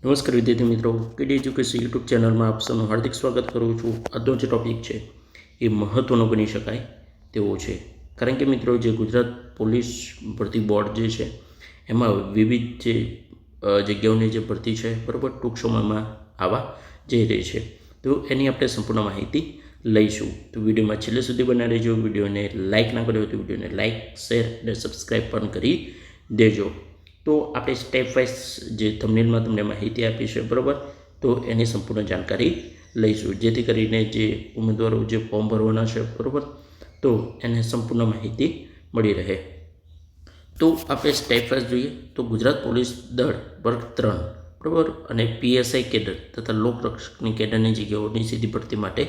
નમસ્કાર વિદ્યાર્થી મિત્રો, કેડી એજ્યુકેશન યુટ્યુબ ચેનલમાં આપ સૌનું હાર્દિક સ્વાગત કરું છું. આજનો જે ટૉપિક છે એ મહત્ત્વનો ગણી શકાય તેવો છે, કારણ કે મિત્રો જે ગુજરાત પોલીસ ભરતી બોર્ડ જે છે એમાં વિવિધ જે જગ્યાઓની જે ભરતી છે બરાબર ટૂંક સમયમાં આવવા જઈ રહી છે, તો એની આપણે સંપૂર્ણ માહિતી લઈશું. તો વિડીયોમાં છેલ્લે સુધી બનાવી રહેજો. વિડીયોને લાઇક ના કર્યો તો વિડીયોને લાઇક, શેર અને સબસ્ક્રાઈબ પણ કરી દેજો. તો આપણે સ્ટેપ વાઇઝ જે થંબનેલમાં તમને માહિતી આપી છે બરાબર, તો એની સંપૂર્ણ જાણકારી લઈશું, જેથી કરીને જે ઉમેદવારો જે ફોર્મ ભરવાના છે બરાબર, તો એને સંપૂર્ણ માહિતી મળી રહે. તો આપણે સ્ટેપ વાઇઝ જોઈએ તો ગુજરાત પોલીસ દળ વર્ગ 3 બરાબર અને પીએસઆઈ કેડર તથા લોકરક્ષકની કેડરની જગ્યાઓની સીધી ભરતી માટે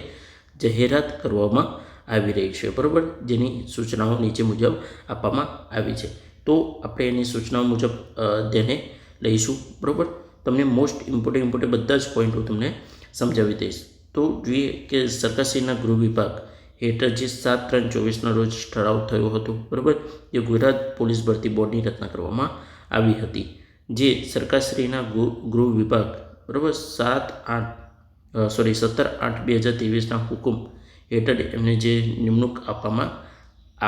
જાહેરાત કરવામાં આવી રહી છે બરાબર, જેની સૂચનાઓ નીચે મુજબ આપવામાં આવી છે. તો આપણે એની સૂચનાઓ મુજબ તેને લઈશું બરાબર. તમને મોસ્ટ ઇમ્પોર્ટન્ટ બધા જ પોઈન્ટો તમને સમજાવી દઈશ. તો જોઈએ કે સરકારશ્રીના ગૃહ વિભાગ હેઠળ જે 7/3/24ના રોજ ઠરાવ થયો હતો બરાબર, જે ગુજરાત પોલીસ ભરતી બોર્ડની રચના કરવામાં આવી હતી. જે સરકારશ્રીના ગૃહ વિભાગ બરાબર 17/8/2023ના હુકમ હેઠળ એમને જે નિમણૂક આપવામાં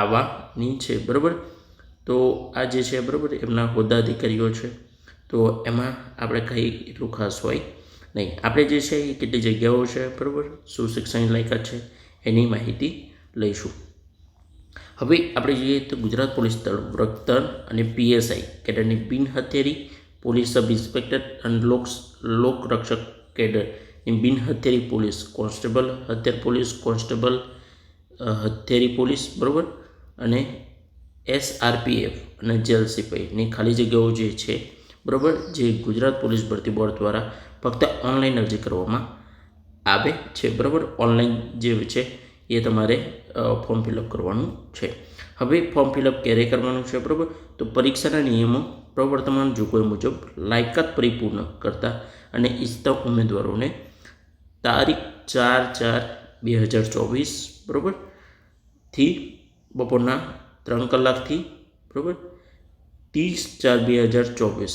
આવવાની છે બરાબર. તો આ જે છે બરાબર એમના હોદ્દા અધિકારીઓ છે, તો એમાં આપણે કંઈ એટલું ખાસ હોય નહીં. આપણે જે છે એ કેટલી જગ્યાઓ છે બરાબર, શું શૈક્ષણિક લાયકાત છે એની માહિતી લઈશું. હવે આપણે જોઈએ તો ગુજરાત પોલીસ દળ વર્ગ 3 અને પીએસઆઈ કેડરની બિન હથિયારી પોલીસ સબ ઇન્સ્પેક્ટર અને લોકરક્ષક કેડરની બિન હથિયારી પોલીસ કોન્સ્ટેબલ, હથિયાર પોલીસ કોન્સ્ટેબલ, હથિયારી પોલીસ બરાબર અને SRPF અને જેલ સિપાહીની ખાલી જગ્યાઓ જે છે બરાબર, જે ગુજરાત પોલીસ ભરતી બોર્ડ દ્વારા ફક્ત ઓનલાઈન અરજી કરવામાં આવે છે બરાબર. ઓનલાઈન જે છે એ તમારે ફોર્મ ફિલઅપ કરવાનું છે. હવે ફોર્મ ફિલઅપ ક્યારે કરવાનું છે બરાબર, તો પરીક્ષાના નિયમો પ્રવર્તમાન જોગવાઈ મુજબ લાયકાત પરિપૂર્ણ કરતા અને ઈચ્છતા ઉમેદવારોને તારીખ 4/4/2024 બરાબર થી બપોરના 3 કલાકથી બરાબર 30/4/2024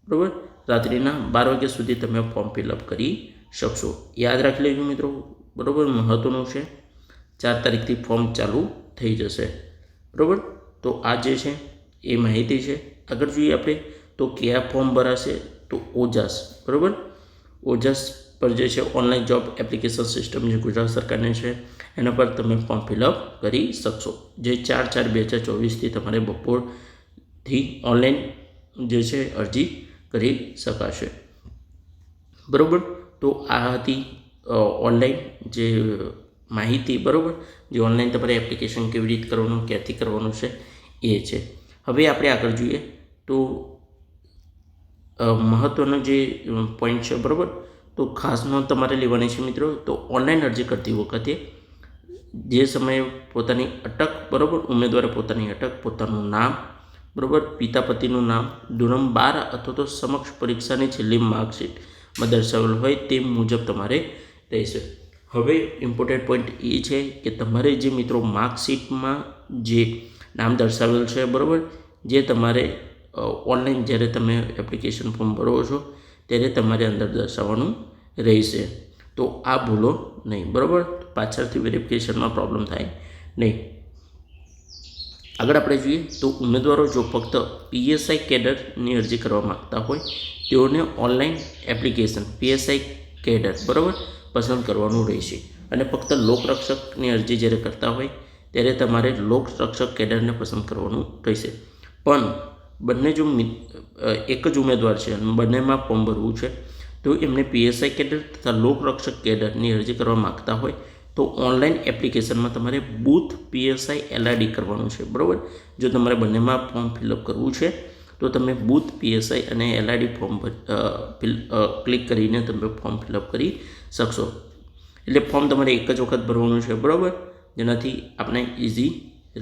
બરાબર રાત્રિના 12 વાગ્યા સુધી તમે ફોર્મ ફિલઅપ કરી શકશો. યાદ રાખી લેજો મિત્રો બરાબર, મહત્ત્વનું છે. 4 તારીખથી ફોર્મ ચાલુ થઈ જશે બરાબર. તો આ જે છે એ માહિતી છે. આગળ જોઈએ આપણે તો કયા ફોર્મ ભરાશે, તો ઓજાસ બરાબર, ઓજાસ પર જે છે ઓનલાઈન જોબ એપ્લિકેશન સિસ્ટમ જે ગુજરાત સરકારની છે એના પર તમે ફોર્મ ફિલઅપ કરી શકશો. જે 4/4/2024થી તમારે બપોરથી ઓનલાઈન જે છે અરજી કરી શકાશે બરાબર. તો આ હતી ઓનલાઈન જે માહિતી બરાબર, જે ઓનલાઈન તમારે એપ્લિકેશન કેવી રીતે કરવાનું, ક્યાંથી કરવાનું છે એ છે. હવે આપણે આગળ જોઈએ તો મહત્ત્વનો જે પોઈન્ટ છે બરાબર, તો ખાસ નોંધ તમારે લેવાની છે મિત્રો. તો ઓનલાઈન અરજી કરતી વખતે જે સમયે પોતાની અટક બરાબર, ઉમેદવારે પોતાની અટક, પોતાનું નામ બરાબર, પિતા પતિનું નામ, ધોરણ 12 અથવા તો સમક્ષ પરીક્ષાની છેલ્લી માર્કશીટમાં દર્શાવેલ હોય તે મુજબ તમારે રહેશે. હવે ઇમ્પોર્ટન્ટ પોઈન્ટ એ છે કે તમારે જે મિત્રો માર્કશીટમાં જે નામ દર્શાવેલ છે બરાબર, જે તમારે ઓનલાઈન જ્યારે તમે એપ્લિકેશન ફોર્મ ભરો છો ત્યારે તમારે અંદર દર્શાવવાનું રહેશે. તો આ ભૂલો નહીં બરાબર, પાછળથી વેરિફિકેશનમાં પ્રોબ્લેમ થાય નહીં. આગળ આપણે જોઈએ તો ઉમેદવારો જો ફક્ત પીએસઆઈ કેડરની અરજી કરવા માગતા હોય તેઓને ઓનલાઈન એપ્લિકેશન પીએસઆઈ કેડર બરાબર પસંદ કરવાનું રહેશે. અને ફક્ત લોકરક્ષકની અરજી જ્યારે કરતા હોય ત્યારે તમારે લોકરક્ષક કેડરને પસંદ કરવાનું રહેશે. પણ બંને જો એક જ ઉમેદવાર છે અને બંનેમાં ફોર્મ ભરવું છે, તો એમને પીએસઆઈ કેડર તથા લોકરક્ષક કેડરની અરજી કરવા માગતા હોય તો ઓનલાઈન એપ્લિકેશનમાં તમારે બૂથ પીએસઆઈ એલઆઈડી કરવાનું છે બરાબર. જો તમારે બંનેમાં ફોર્મ ફિલઅપ કરવું છે તો તમે બૂથ પીએસઆઈ અને એલઆઈડી ફોર્મ ક્લિક કરીને તમે ફોર્મ ફિલઅપ કરી શકશો. એટલે ફોર્મ તમારે એક જ વખત ભરવાનું છે બરાબર, જેનાથી આપણે ઇઝી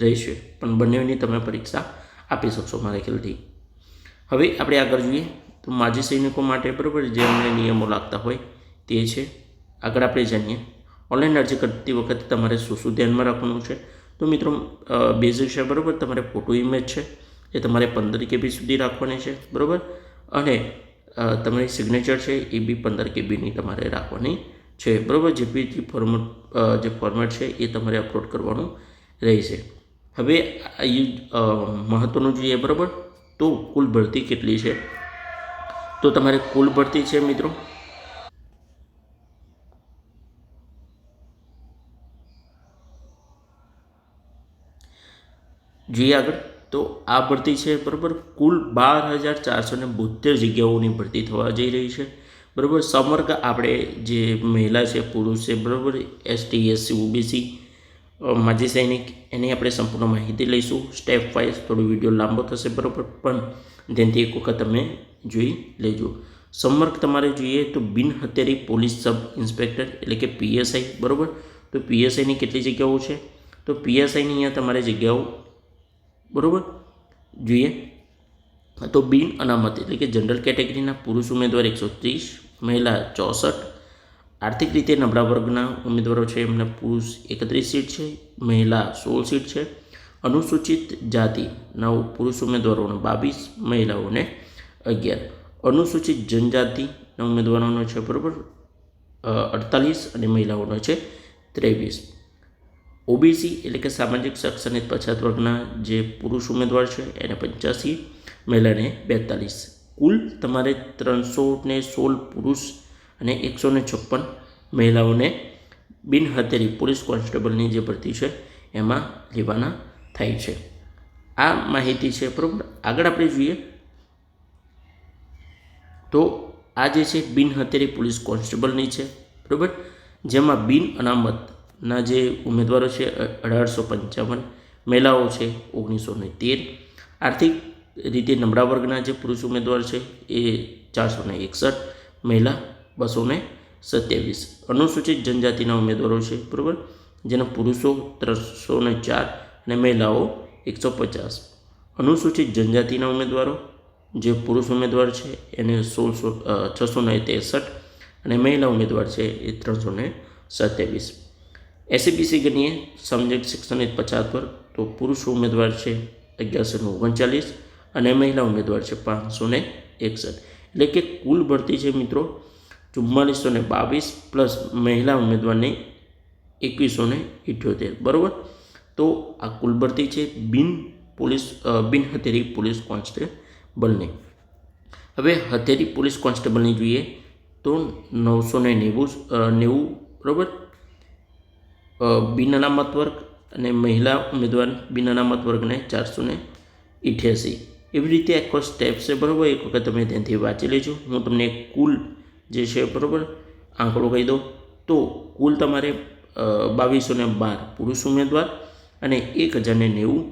રહેશે, પણ બંનેની તમે પરીક્ષા આપી શકશો મારા ખ્યાલથી. હવે આપણે આગળ જોઈએ તો માજી સૈનિકો માટે બરાબર જે અમને નિયમો લાગતા હોય તે છે. આગળ આપણે જાણીએ ઓનલાઈન અરજી કરતી વખતે તમારે શું શું ધ્યાનમાં રાખવાનું છે. તો મિત્રો બેઝિક છે બરાબર, તમારે ફોટો ઇમેજ છે એ તમારે 15 KB સુધી રાખવાની છે બરાબર. અને તમારી સિગ્નેચર છે એ બી 15 KBની તમારે રાખવાની છે, બરાબર. જેપીજી જે ફોર્મેટ છે એ તમારે અપલોડ કરવાનું રહેશે. હવે મહત્ત્વનું જોઈએ, બરાબર. તો કુલ ભરતી કેટલી છે? તો તમારે કુલ ભરતી છે મિત્રો જોઈએ આગળ. તો આ ભરતી છે, બરાબર. કુલ 12,472 જગ્યાઓની ભરતી થવા જઈ રહી છે, બરાબર. સમગ્ર આપણે જે મહિલા છે, પુરુષ છે, બરાબર, ST SC OBC માજી સૈનિક એની આપણે સંપૂર્ણ માહિતી લઈશું સ્ટેપ વાઇઝ. થોડો વિડીયો લાંબો થશે, બરાબર, પણ ધ્યાનથી એક વખત તમે જોઈ લેજો. સમર્ક તમારે જોઈએ તો બિન હથિયારી પોલીસ સબ ઇન્સ્પેક્ટર એટલે કે PSI, બરાબર. તો PSIની કેટલી જગ્યાઓ છે? તો PSIની અહીંયા તમારે જગ્યાઓ, બરાબર, જોઈએ તો બિન અનામત એટલે કે જનરલ કેટેગરીના પુરુષ ઉમેદવાર 130, મહિલા 64, આર્થિક રીતે નબળા વર્ગના ઉમેદવારો છે એમને પુરુષ 31 સીટ છે, મહિલા 16 સીટ છે. અનુસૂચિત જાતિના પુરુષ ઉમેદવારોને 22, મહિલાઓને 11. અનુસૂચિત જનજાતિના ઉમેદવારોનો છે, બરાબર, 48 અને મહિલાઓનો છે 23. OBC એટલે કે સામાજિક શૈક્ષણિક પછાત વર્ગના જે પુરુષ ઉમેદવાર છે એને 85, મહિલાને 42. કુલ તમારે 316 પુરુષ અને 156 મહિલાઓને બિન હથિયારી પોલીસ કોન્સ્ટેબલની જે ભરતી છે એમાં લેવાના થાય છે. આ માહિતી છે, બરાબર. આગળ આપણે જોઈએ તો આ જે છે બિન હથિયારી પોલીસ કોન્સ્ટેબલની છે, બરાબર, જેમાં બિન અનામતના જે ઉમેદવારો છે 1855, મહિલાઓ છે 1913, આર્થિક રીતે નબળા વર્ગના જે પુરુષ ઉમેદવાર છે એ 461, મહિલા 227. અનુસૂચિત જનજાતિના ઉમેદવારો છે, બરાબર, જેના પુરુષો 304 અને મહિલાઓ 150. અનુસૂચિત જનજાતિના ઉમેદવારો જે પુરુષ ઉમેદવાર છે એને 663 અને મહિલા ઉમેદવાર છે એ 327. SCPC ગણીએ સામાજિક શૈક્ષણિક પછાત વર્ગ તો પુરુષ ઉમેદવાર છે 1139 અને મહિલા ઉમેદવાર છે 561. એટલે કે કુલ ભરતી છે મિત્રો 4422 પ્લસ મહિલા ઉમેદવારની 2178, બરાબર. તો આ કુલ ભરતી છે બિન હથિયારી પોલીસ કોન્સ્ટેબલની. હવે હથિયારી પોલીસ કોન્સ્ટેબલની જોઈએ તો 990, બરાબર, બિન અનામત વર્ગ અને મહિલા ઉમેદવાર બિન અનામત વર્ગને 488. એવી રીતે આખો સ્ટેપ છે, બરાબર. એક વખત તમે ત્યાંથી વાંચી લેજો. હું તમને કુલ જે છે, બરાબર, આંકડો કહી દઉં તો કુલ તમારે 2212 પુરુષ ઉમેદવાર અને 1090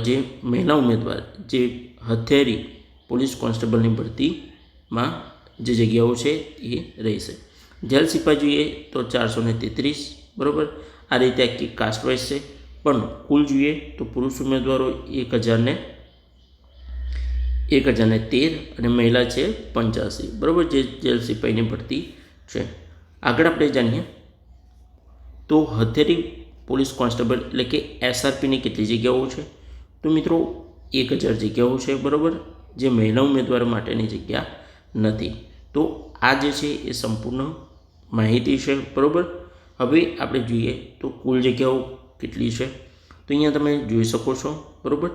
જે મહિલા ઉમેદવાર જે હથિયારી પોલીસ કોન્સ્ટેબલની ભરતીમાં જે જગ્યાઓ છે એ રહેશે. જેલ સિપાઈ જોઈએ તો 433, બરાબર. આ રીતે આખી કાસ્ટ વાઇઝ છે, પણ કુલ જોઈએ તો પુરુષ ઉમેદવારો 1013 અને મહિલા છે 85, બરાબર, જે જેલ સિપાઈની ભરતી છે. આગળ આપણે જાણીએ તો હથિયારી પોલીસ કોન્સ્ટેબલ એટલે કે SRPની કેટલી જગ્યાઓ છે? તો મિત્રો 1000 જગ્યાઓ છે, બરાબર, જે મહિલા ઉમેદવાર માટેની જગ્યા નથી. તો આ જે છે એ સંપૂર્ણ માહિતી છે, બરાબર. હવે આપણે જોઈએ તો કુલ જગ્યાઓ કેટલી છે તો અહીંયા તમે જોઈ શકો છો, બરાબર.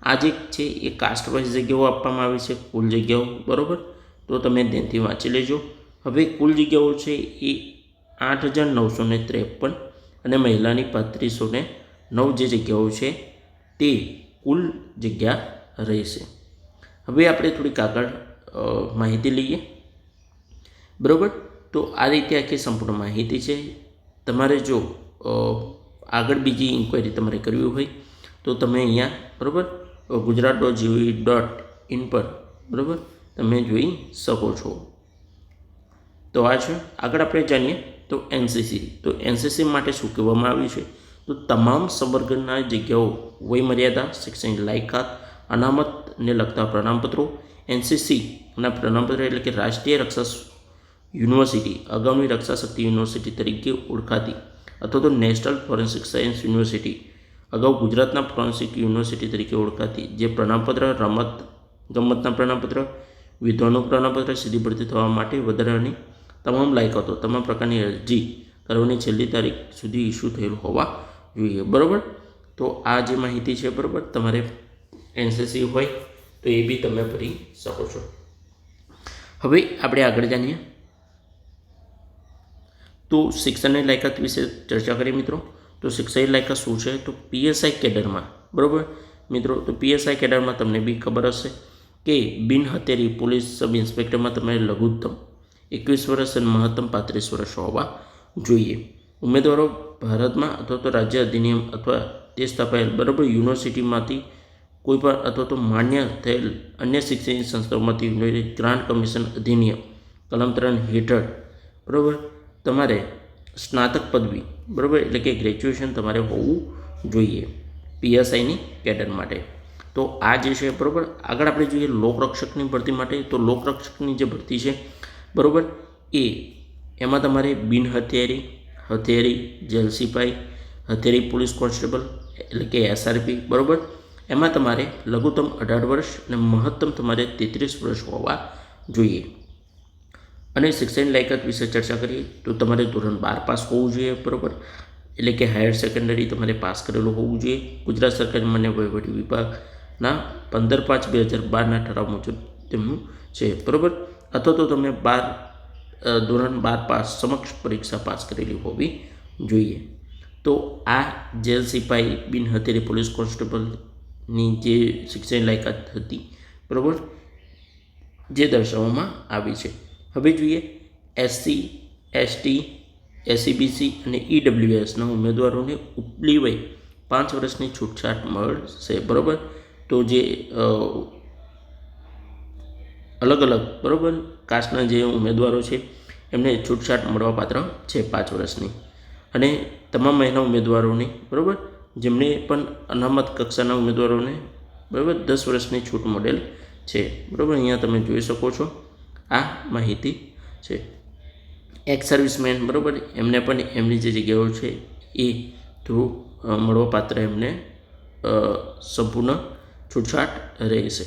આ જે છે એ કાસ્ટ વાઇઝ જગ્યાઓ આપવામાં આવી છે, કુલ જગ્યાઓ, બરાબર. તો તમે ધ્યાનથી વાંચી લેજો. હવે કુલ જગ્યાઓ છે એ 8953 અને મહિલાની 3509 જે જગ્યાઓ છે તે કુલ જગ્યા રહેશે. હવે આપણે થોડીક આગળ માહિતી લઈએ, બરાબર. તો આ રીતે આખી સંપૂર્ણ માહિતી છે. તમારે જો આગળ બીજી ઇન્ક્વાયરી તમારે કરવી હોય તો તમે અહીંયા, બરાબર, gujarat.gov.in પર, બરાબર, તમે જોઈ શકો છો. તો આ છે. આગળ આપણે જાણીએ તો NCC. તો NCC માટે શું કહેવામાં આવ્યું છે તો તમામ સંવર્ગના જગ્યાઓ વયમર્યાદા, શૈક્ષણિક લાયકાત, અનામતને લગતા પ્રમાણપત્રો, NCCના પ્રમાણપત્ર એટલે કે રાષ્ટ્રીય રક્ષા યુનિવર્સિટી અગાઉની રક્ષા શક્તિ યુનિવર્સિટી તરીકે ઓળખાતી અથવા તો નેશનલ ફોરેન્સિક સાયન્સ યુનિવર્સિટી અગાઉ ગુજરાતના ફોરેન્સિક યુનિવર્સિટી તરીકે ઓળખાતી જે પ્રમાણપત્ર, રમત ગમતના પ્રમાણપત્ર, વિધવાનું પ્રમાણપત્ર, સીધી ભરતી થવા માટે વધારાની તમામ લાયકાતો તમામ પ્રકારની અરજી કરવાની છેલ્લી તારીખ સુધી ઇસ્યુ થયેલ હોવા જોઈએ, બરાબર. તો આ જે માહિતી છે, બરાબર, તમારે એનસીસી હોય તો એ બી તમે ભરી શકો છો. હવે આપણે આગળ જાણીએ તો શિક્ષણની લાયકાત વિશે ચર્ચા કરીએ મિત્રો. તો શિક્ષણની લાયકાત શું છે? તો પીએસઆઈ કેડરમાં, બરાબર મિત્રો. તો પીએસઆઈ કેડરમાં તમને બી ખબર હશે કે બિન હથિયારી પોલીસ સબ ઇન્સ્પેક્ટરમાં તમારે લઘુત્તમ 21 વર્ષ અને મહત્તમ 35 વર્ષ હોવા જોઈએ. ઉમેદવારો ભારતમાં અથવા તો રાજ્ય અધિનિયમ અથવા તે સ્થાપાયેલ, બરાબર, યુનિવર્સિટીમાંથી કોઈ પણ અથવા તો માન્ય થયેલ અન્ય શૈક્ષણિક સંસ્થાઓમાંથી યુનાઇટેડ ગ્રાન્ટ કમિશન અધિનિયમ કલમ 3 હેઠળ, બરાબર, તમારે સ્નાતક પદવી, બરાબર, એટલે કે ગ્રેજ્યુએશન તમારે હોવું જોઈએ પીએસઆઈની કેડર માટે. તો આ જે છે, બરાબર. આગળ આપણે જોઈએ લોકરક્ષકની ભરતી માટે. તો લોકરક્ષકની જે ભરતી છે, બરાબર, એમાં તમારે બિન હથિયારી, હથિયારી, જેલ સિપાઈ, હથિયારી પોલીસ કોન્સ્ટેબલ એટલે કે એસઆરપી, બરાબર, એમાં તમારે લઘુત્તમ 18 વર્ષ અને મહત્તમ તમારે 33 વર્ષ હોવા જોઈએ. અને શિક્ષણ લાયકાત વિશે ચર્ચા કરીએ તો તમારે ધોરણ 12 પાસ હોવું જોઈએ, બરાબર, એટલે કે હાયર સેકન્ડરી તમારે પાસ કરેલું હોવું જોઈએ. ગુજરાત સરકાર માન્ય વહીવટી વિભાગના 15/5/2012ના ઠરાવ મુજબ તેમનું છે, બરાબર. અથવા તો તમે ધોરણ 12 પાસ સમક્ષ પરીક્ષા પાસ કરેલી હોવી જોઈએ. તો આ જેલ સિપાઈ, બિન હથિયારી પોલીસ કોન્સ્ટેબલની જે શિક્ષણ લાયકાત હતી, બરાબર, જે દર્શાવવામાં આવી છે. હવે જોઈએ એસસી, એસટી, એસસીબીસી અને ઈડબ્લ્યુએસના ઉમેદવારોને ઉપલી વય 5 વર્ષની છૂટછાટ મળશે, બરાબર. તો જે અલગ અલગ, બરાબર, કાસ્ટના જે ઉમેદવારો છે એમને છૂટછાટ મળવા પાત્ર છે 5 વર્ષની. અને તમામ મહિલા ઉમેદવારોને, બરાબર, જેમને પણ અનામત કક્ષાના ઉમેદવારોને, બરાબર, 10 વર્ષની છૂટ મળેલ છે, બરાબર. અહીંયા તમે જોઈ શકો છો આ માહિતી છે. એક્સ સર્વિસમેન, બરાબર, એમને પણ એમની જે જગ્યાઓ છે એ થ્રુ મળવાપાત્ર એમને સંપૂર્ણ છૂટછાટ રહેશે,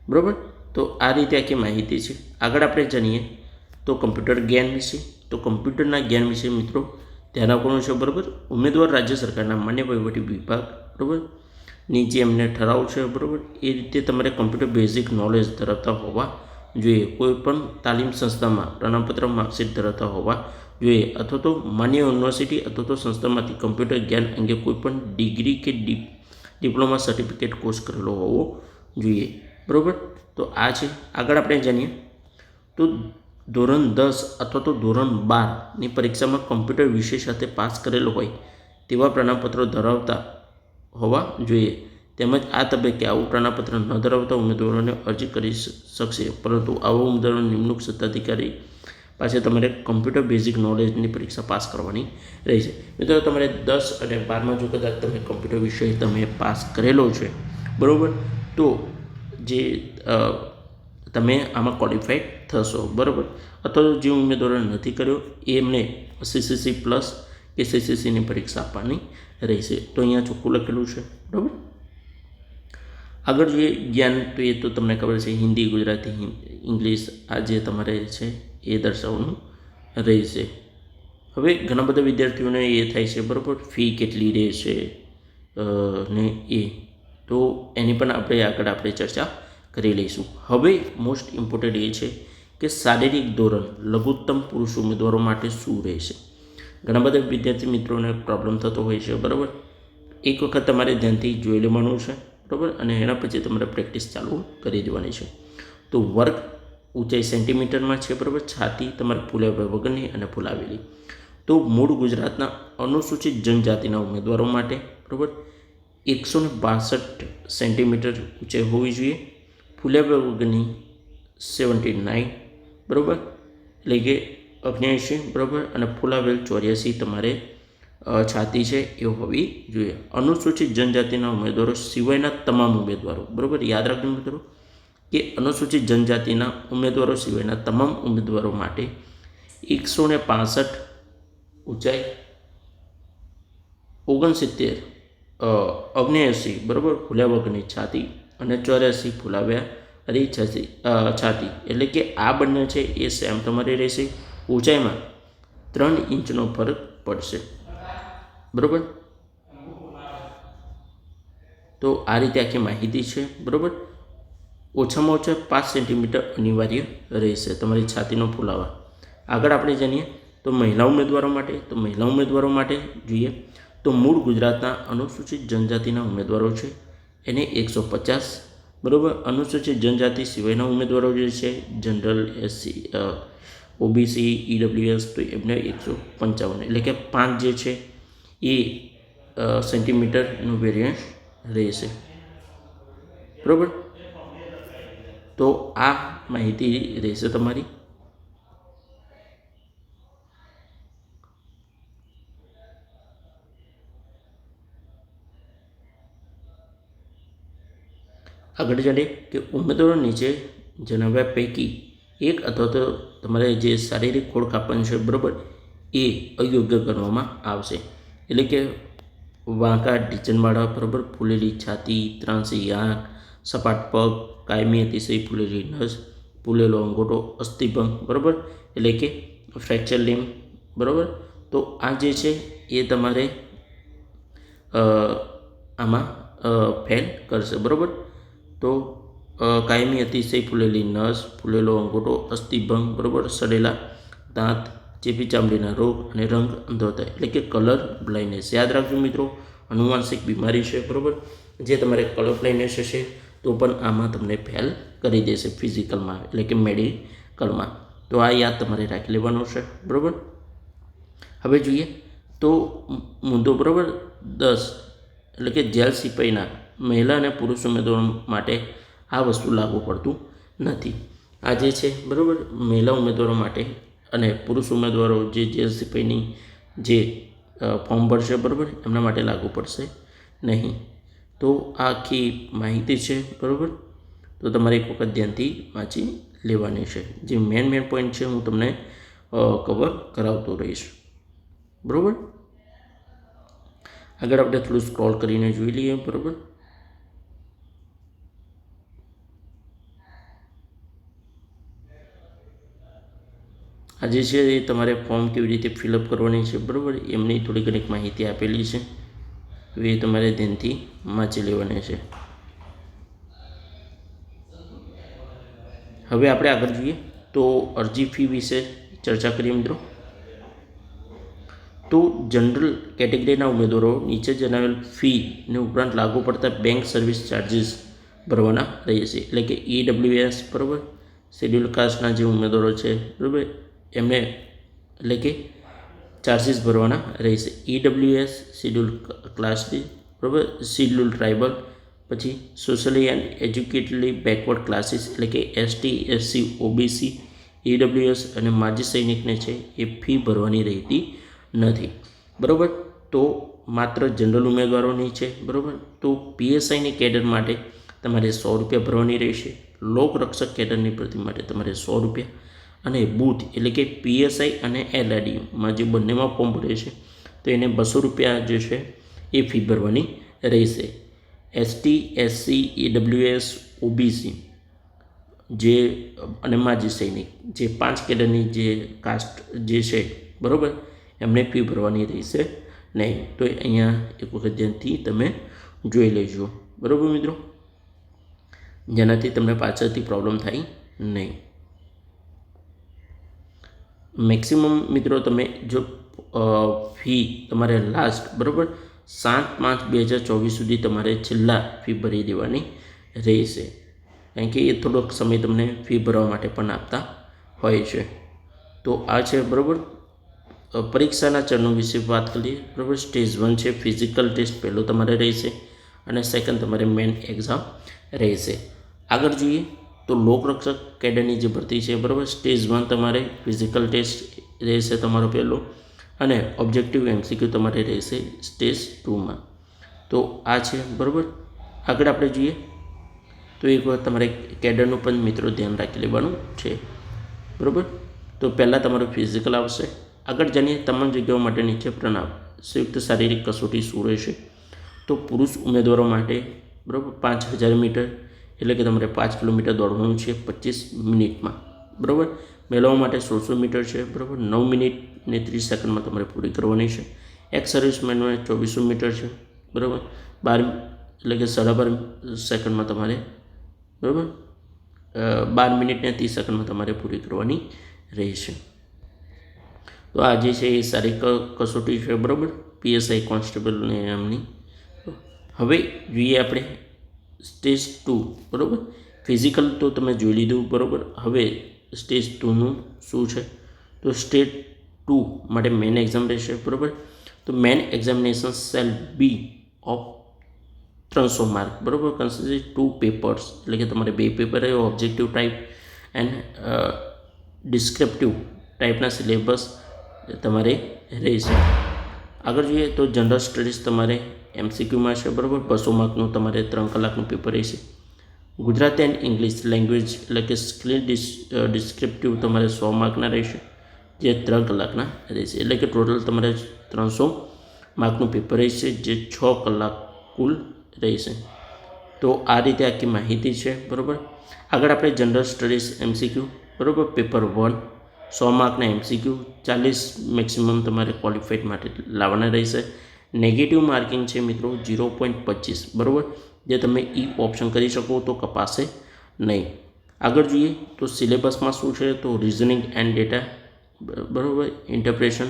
બરાબર. તો આ રીતે આખી માહિતી છે. આગળ આપણે જાણીએ તો કમ્પ્યુટર જ્ઞાન વિશે. તો કમ્પ્યુટરના જ્ઞાન વિશે મિત્રો ધ્યાન આપવાનું છે, બરાબર. ઉમેદવાર રાજ્ય સરકારના માન્ય વહીવટી વિભાગ, બરાબર, ની જે એમને ઠરાવ છે, બરાબર, એ રીતે તમારે કમ્પ્યુટર બેઝિક નોલેજ ધરાવતા હોવા જોઈએ. કોઈ પણ તાલીમ સંસ્થામાં પ્રમાણપત્ર માર્કશીટ ધરાવતા હોવા જોઈએ અથવા તો માન્ય યુનિવર્સિટી અથવા તો સંસ્થામાંથી કમ્પ્યુટર જ્ઞાન અંગે કોઈ પણ ડિગ્રી કે ડિપ્લોમા સર્ટિફિકેટ કોર્સ કરેલો હોવો જોઈએ, બરાબર. તો આ છે. આગળ આપણે જાણીએ તો ધોરણ 10 અથવા તો ધોરણ 12ની પરીક્ષામાં કમ્પ્યુટર વિષય સાથે પાસ કરેલો હોય તેવા પ્રમાણપત્રો ધરાવતા હોવા જોઈએ. તેમજ આ તબક્કે આવું પ્રમાણપત્ર ન ધરાવતા ઉમેદવારોને અરજી કરી શકશે, પરંતુ આવા ઉમેદવારોની નિમણૂક સત્તાધિકારી પાસે તમારે કમ્પ્યુટર બેઝિક નોલેજની પરીક્ષા પાસ કરવાની રહેશે. મિત્રો તમારે 10 અને 12માં જો કદાચ તમે કમ્પ્યુટર વિષય તમે પાસ કરેલો છે, બરાબર, તો જે તમે આમાં ક્વોલિફાઈડ થશો, બરાબર. અથવા તો જે ઉમેદવારોએ નથી કર્યો એમને સીસીસી પ્લસ કે સીસીસીની પરીક્ષા આપવાની રહેશે. તો અહીંયા ચોખ્ખું લખેલું છે, બરાબર. આગળ જોઈએ જ્ઞાન, તો એ તો તમને ખબર છે, હિન્દી, ગુજરાતી, ઇંગ્લિશ આ જે તમારે છે એ દર્શાવવાનું રહેશે. હવે ઘણા બધા વિદ્યાર્થીઓને એ થાય છે, બરાબર, ફી કેટલી રહેશે ને એ તો એની પણ આપણે ચર્ચા કરી લઈશું. હવે મોસ્ટ ઇમ્પોર્ટન્ટ એ છે કે શારીરિક ધોરણ લઘુત્તમ પુરુષ ઉમેદવારો માટે શું રહેશે. ઘણા બધા વિદ્યાર્થી મિત્રોને પ્રોબ્લેમ થતો હોય છે, બરાબર. એક વખત તમારે ધ્યાનથી જોઈ લેવાનું છે, બરાબર, અને એના પછી તમારે પ્રેક્ટિસ ચાલુ કરી દેવાની છે. તો વર્ગ ઊંચાઈ સેન્ટીમીટરમાં છે, બરાબર. છાતી તમારે ફૂલાવ્યા વગરની અને ફૂલાવેલી. તો મૂળ ગુજરાતના અનુસૂચિત જનજાતિના ઉમેદવારો માટે, બરાબર, 162 સેન્ટીમીટર ઊંચાઈ હોવી જોઈએ. ફૂલાવ્યા વગરની 79, બરાબર, એટલે કે 79, બરાબર, અને ફૂલાવેલ 84 તમારે છાતી છે એ હોવી જોઈએ. અનુસૂચિત જનજાતિના ઉમેદવારો સિવાયના તમામ ઉમેદવારો, બરાબર, યાદ રાખજો મિત્રો કે અનુસૂચિત જનજાતિના ઉમેદવારો સિવાયના તમામ ઉમેદવારો માટે 165 ઊંચાઈ, 79 બરાબર, ફૂલ્યા વગરની છાતી અને 84 ફૂલાવ્યા અરે છાતી એટલે કે આ બંને છે એ સેમ તમારી રહેશે. ઊંચાઈમાં 3 ઇંચનો ફરક પડશે. બરાબર. તો આ રીતે આખી માહિતી છે. બરાબર. ઓછામાં ઓછા 5 સેન્ટીમીટર અનિવાર્ય રહેશે તમારી છાતીનો ફુલાવા. આગળ આપણે જાણીએ તો મહિલા ઉમેદવારો માટે જોઈએ તો મૂળ ગુજરાતના અનુસૂચિત જનજાતિના ઉમેદવારો છે એને 150. બરાબર. અનુસૂચિત જનજાતિ સિવાયના ઉમેદવારો જે છે જનરલ, એસસી, ઓબીસી, ઈડબ્લ્યુએસ તો એમને 155 એટલે કે 5 જે છે એ સેન્ટીમીટરનું વેરિયન્સ રહેશે. બરાબર. તો આ માહિતી રહેશે તમારી. આગળ જાણીએ કે ઉમેદવારો નીચે જણાવ્યા પૈકી એક અથવા તો તમારે જે શારીરિક ખોળખાપણ છે બરાબર એ અયોગ્ય ગણવામાં આવશે. એટલે કે વાંકા ઢીંચણવાળા, બરાબર, ફૂલેલી છાતી, ત્રાંસી આંખ, સપાટ પગ, કાયમી અતિશય ફૂલેલી નસ, ફૂલેલો અંગૂઠો, અસ્થિભંગ, બરાબર, એટલે કે ફ્રેક્ચર લિમ્બ. બરાબર. તો આ જે છે એ તમારે આમાં ફેલ કરશે. બરાબર. તો કાયમી અતિશય ફૂલેલી નસ, ફૂલેલો અંગૂઠો, અસ્થિભંગ, બરાબર, સડેલા દાંત, ચેપી ચામડીના રોગ અને રંગ અંધોતા એટલે કે કલર બ્લાઇન્ડનેસ. યાદ રાખજો મિત્રો, આનુવંશિક બીમારી છે. બરાબર. જે તમારે કલર બ્લાઇન્ડનેસ હશે તો પણ આમાં તમને ફેલ કરી દેશે ફિઝિકલમાં એટલે કે મેડિકલમાં. તો આ યાદ તમારે રાખી લેવાનું છે. બરાબર. હવે જોઈએ તો મુદ્દો, બરાબર, 10 એટલે કે જેલ સિપાહીના મહિલા અને પુરુષ ઉમેદવારો માટે આ વસ્તુ લાગુ પડતું નથી. આ જે છે બરાબર મહિલા ઉમેદવારો માટે અને પુરુષ ઉમેદવારો જે જેલ સિપાહીની જે ફોર્મ ભરશે બરાબર એમના માટે લાગુ પડશે નહીં. તો આ આખી માહિતી છે. બરાબર. તો તમારે એક વખત ધ્યાનથી વાંચી લેવાની છે. જે મેન પોઈન્ટ છે હું તમને કવર કરાવતો રહીશ. બરાબર. આગળ આપણે થોડું સ્ક્રોલ કરીને જોઈ લઈએ. બરાબર. આ જે છે એ તમારે ફોર્મ કેવી રીતે ફિલઅપ કરવાની છે બરાબર એમની થોડી ઘણી માહિતી આપેલી છે. તો એ તમારે ધ્યાનથી વાંચી લેવાની છે. હવે આપણે આગળ જોઈએ તો અરજી ફી વિશે ચર્ચા કરીએ મિત્રો. તો જનરલ કેટેગરીના ઉમેદવારો નીચે જણાવેલ ફીને ઉપરાંત લાગુ પડતા બેંક સર્વિસ ચાર્જીસ ભરવાના રહેશે. એટલે કે ઈડબ્લ્યુએસ, બરાબર, શેડ્યુલ કાસ્ટના જે ઉમેદવારો છે બરાબર એમને એટલે કે ચાર્જીસ ભરવાના રહેશે. ઈડબ્લ્યુએસ, શેડ્યુલ ક્લાસ ડી, બરાબર, શેડ્યુલ ટ્રાઇબલ, પછી સોશિયલી એન્ડ એજ્યુકેટલી બેકવર્ડ ક્લાસીસ એટલે કે એસટી, એસસી, ઓબીસી, ઈડબ્લ્યુએસ અને માજી સૈનિકને છે એ ફી ભરવાની રહેતી નથી. બરાબર. તો માત્ર જનરલ ઉમેદવારોની છે. બરાબર. તો પીએસઆઈની કેડર માટે તમારે 100 રૂપિયા ભરવાની રહેશે. લોકરક્ષક કેડરની ભરતી માટે તમારે 100 રૂપિયા અને બૂથ એટલે કે પીએસઆઈ અને એલઆરડીમાં જે બંનેમાં ફોર્મ ભરે છે તો એને 200 રૂપિયા જે છે એ ફી ભરવાની રહેશે. એસટી, એસસી, ઈડબ્લ્યુએસ, ઓબીસી જે અને માજી સૈનિક જે 5 કેડરની જે કાસ્ટ જે છે બરાબર એમને ફી ભરવાની રહેશે નહીં. તો અહીંયા એક વખત ધ્યાનથી તમે જોઈ લેજો. બરાબર મિત્રો, જેનાથી તમને પાછળથી પ્રોબ્લેમ થાય નહીં. મેક્સિમમ મિત્રો તમે જો ફી તમારે લાસ્ટ બરાબર 7/5/2024 સુધી તમારે છેલ્લા ફી ભરી દેવાની રહેશે. કારણ કે એ થોડોક સમય તમને ફી ભરવા માટે પણ આપતા હોય છે. તો આ છે બરાબર પરીક્ષાના ચરણો વિશે વાત કરીએ. બરાબર. સ્ટેજ 1 છે ફિઝિકલ ટેસ્ટ પહેલો તમારે રહેશે અને સેકન્ડ તમારે મેન એક્ઝામ રહેશે. આગળ જોઈએ તો લોકરક્ષક કેડરની જે ભરતી છે બરાબર સ્ટેજ 1 તમારે ફિઝિકલ ટેસ્ટ રહેશે તમારો પહેલો અને ઓબ્જેક્ટિવ એમસીક્યુ તમારે રહેશે સ્ટેજ 2માં. તો આ છે બરાબર. આગળ આપણે જોઈએ તો એક વખત તમારે કેડરનું પણ મિત્રો ધ્યાન રાખી લેવાનું છે. બરાબર. તો પહેલાં તમારું ફિઝિકલ આવશે. આગળ જાણીએ તમામ જગ્યાઓ માટે નીચે પ્રમાણે સંયુક્ત શારીરિક કસોટી શું રહેશે. તો પુરુષ ઉમેદવારો માટે બરાબર 5000 મીટર, એટલે કે તમારે 5 કિલોમીટર દોડવાનું છે 25 મિનિટમાં, બરાબર. મહિલાઓ માટે 1600 મીટર છે, બરાબર. 9 મિનિટ ને 30 સેકન્ડમાં તમારે પૂરી કરવાની છે. એક્સ સર્વિસમેન માટે 2400 મીટર છે, બરાબર. 12 એટલે કે 12.5 સેકન્ડમાં તમારે, બરાબર, 12 મિનિટ ને 30 સેકન્ડમાં તમારે પૂરી કરવાની રહેશે. તો આ જે છે એ સારી કસોટી છે, બરાબર, PSI કોન્સ્ટેબલની એમની. હવે જોઈએ આપણે સ્ટેજ 2, બરાબર. ફિઝિકલ તો તમે જોઈ લીધું, બરાબર. હવે સ્ટેજ 2નું શું છે? તો સ્ટેજ 2 માટે મેઇન એક્ઝામ રહેશે, બરાબર. તો main examination shall be of 300 mark, બરાબર. કન્સિસ્ટ 2 પેપર્સ, એટલે કે તમારે 2 paper objective type and descriptive ટાઈપના સિલેબસ તમારે રહેશે. આગળ જોઈએ તો જનરલ સ્ટડીઝ તમારે MCQમાં છે, બરાબર. 200 માર્કનું તમારે 3 કલાકનું પેપર રહેશે. ગુજરાતી એન્ડ ઇંગ્લિશ લેંગ્વેજ એટલે કે સ્કિલ ડિસ્ક્રિપ્ટિવ તમારે 100 માર્કના રહેશે, જે 3 કલાકના રહેશે. એટલે કે ટોટલ તમારે 300 માર્કનું પેપર રહેશે, જે 6 કલાક કુલ રહેશે. તો આ રીતે આખી માહિતી છે, બરાબર. આગળ આપણે જનરલ સ્ટડીઝ MCQ, બરાબર. પેપર 1 100 માર્કના MCQ, 40 મેક્સિમમ તમારે ક્વોલિફાઈડ માટે લાવવાના રહેશે. નેગેટિવ માર્કિંગ છે મિત્રો 0.25, બરાબર, જે તમે ઓપ્શન કરી શકો તો કપાશે નહીં. આગળ જોઈએ તો સિલેબસમાં શું છે? તો રિઝનિંગ એન્ડ ડેટા, બરાબર, ઇન્ટરપ્રેશન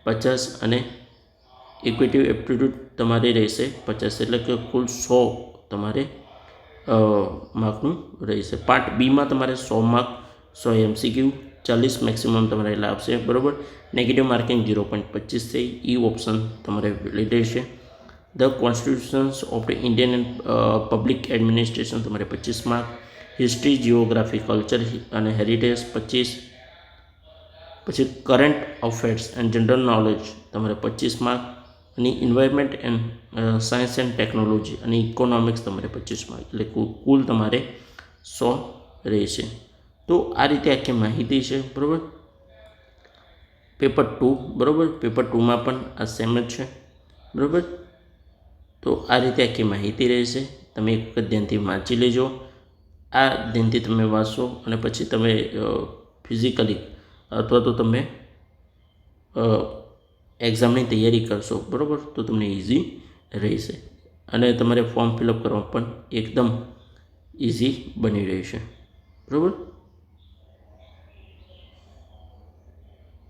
50 અને ઇક્વેટિવ એપ્ટિટ્યૂડ તમારે રહેશે 50, એટલે કે કુલ 100 તમારે માર્કનું રહેશે. પાર્ટ બીમાં તમારે 100 માર્ક, 100 MCQ, 40 મેક્સિમમ તમારે લાવશે, બરાબર. નેગેટિવ માર્કિંગ 0.25 થઈ. ઓપ્શન તમારે વેલિડ રહેશે. The constitutions of the Indian and public administration તમારે 25 માર્ક. હિસ્ટ્રી, જિયોગ્રાફી, કલ્ચર અને હેરિટેજ 25. પછી current affairs and general knowledge તમારે 25 માર્ક. અને environment and science and technology અને ઇકોનોમિક્સ તમારે 25 માર્ક, એટલે કુલ તમારે 100 રહેશે. તો આ રીતે આખી માહિતી છે, બરાબર. પેપર 2, બરાબર. પેપર 2માં પણ આ સેમ જ છે, બરાબર. તો આ રીતે આખી માહિતી રહેશે. તમે એક વખત ધ્યાનથી વાંચી લેજો. આ ધ્યાનથી તમે વાંચશો અને પછી તમે ફિઝિકલી અથવા તો તમે એક્ઝામની તૈયારી કરશો, બરાબર, તો તમને ઇઝી રહેશે અને તમારે ફોર્મ ફિલઅપ કરવા પણ એકદમ ઇઝી બની રહેશે, બરાબર.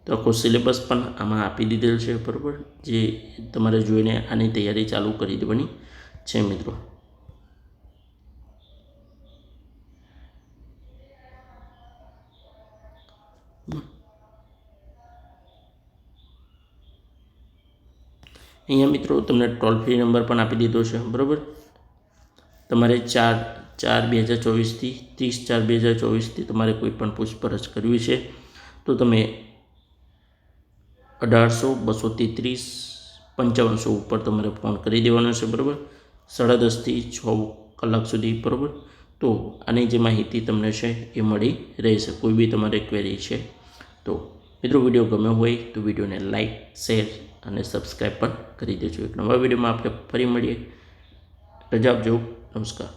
તો આખો સિલેબસ પણ આમાં આપી દીધેલ છે, બરાબર, જે તમારે જોઈને આની તૈયારી ચાલુ કરી દેવાની છે મિત્રો. અહીંયા મિત્રો તમને ટોલ ફ્રી નંબર પણ આપી દીધો છે, બરાબર. તમારે 4/4/2024થી 30/4/2024થી તમારે કોઈ પણ પૂછપરછ કરવી છે તો તમે 1800-233-5500 ઉપર તમારે ફોન કરી દેવાનો છે, બરાબર. 10:30 થી 6 કલાક સુધી, બરાબર. તો આની જે માહિતી તમને છે એ મળી રહેશે. કોઈ બી તમારે ક્વેરી છે તો મિત્રો વિડીયો ગમ્યો હોય તો વિડીયોને લાઈક, શેર અને સબસ્ક્રાઈબ પણ કરી દેજો. એક નવા વિડીયોમાં આપણે ફરી મળીએ. રજા આપજો. નમસ્કાર.